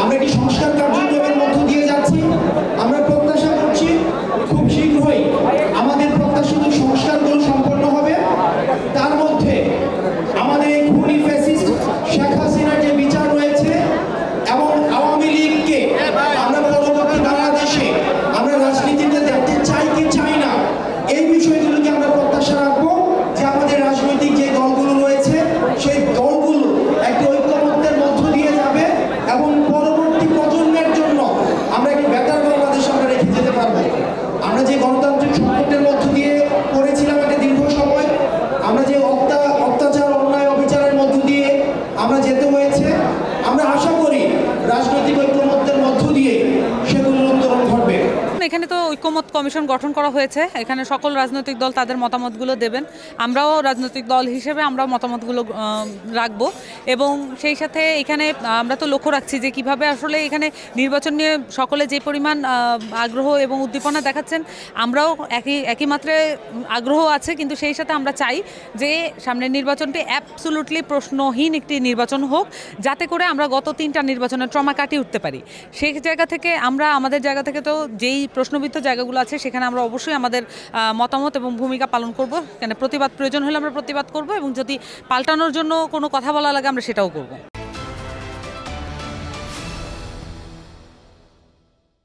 আমরা একটি সংস্কার কার্যক্রমের মধ্য দিয়ে যাচ্ছি। আমরা প্রত্যাশা করছি খুব শীঘ্রই আমাদের প্রত্যাশিত সংস্কারগুলো সম্পন্ন হবে। তার মধ্যে আমাদের এই খুনি ফ্যাসিস্ট শেখ হাসিনার যে বিচার রয়েছে এবং আওয়ামী লীগকে আমরা পরবর্তী বাংলাদেশে আমরা রাজনীতিতে দেখতে চাই কি চাই না, এই বিষয়গুলোকে আমরা প্রত্যাশা রাখবো যে আমাদের রাজনৈতিক যে দলগুলো রয়েছে সেই দলগুলো একটি ঐক্যমত্যের মধ্য দিয়ে যাবে এবং পরবর্তী প্রজন্মের জন্য আমরা একটি বেটার বাংলাদেশ আমরা রেখে যেতে পারবো। আমরা যে গণতান্ত্রিক সংকটের মধ্য দিয়ে পড়েছিলাম একটা দীর্ঘ সময়, আমরা যে অত্যাচার অন্যায় অবিচারের মধ্য দিয়ে আমরা যেতে হয়েছে, আমরা আশা করি রাজনৈতিক ঐক্যমত্যের মধ্য দিয়ে সেগুলোর উত্তরণ ঘটবে। এখানে তো ঐক্যমত কমিশন গঠন করা হয়েছে, এখানে সকল রাজনৈতিক দল তাদের মতামতগুলো দেবেন, আমরাও রাজনৈতিক দল হিসেবে আমরা মতামতগুলো রাখবো এবং সেই সাথে এখানে আমরা তো লক্ষ্য রাখছি যে কিভাবে আসলে এখানে নির্বাচন নিয়ে সকলে যে পরিমাণ আগ্রহ এবং উদ্দীপনা দেখাচ্ছেন, আমরাও একই মাত্রায় আগ্রহ আছে, কিন্তু সেই সাথে আমরা চাই যে সামনের নির্বাচনটি অ্যাবসলুটলি প্রশ্নহীন একটি নির্বাচন হোক, যাতে করে আমরা গত 3টা নির্বাচনের ট্রমা কাটিয়ে উঠতে পারি। সেই জায়গা থেকে আমরা আমাদের জায়গা থেকে তো যেই প্রশ্নবিদ্ধ জায়গাগুলো আছে সেখানে আমরা অবশ্যই আমাদের মতামত এবং ভূমিকা পালন করব। এখানে প্রতিবাদ প্রয়োজন হলে আমরা প্রতিবাদ করব এবং যদি পাল্টানোর জন্য কোনো কথা বলা লাগে আমরা সেটাও করব।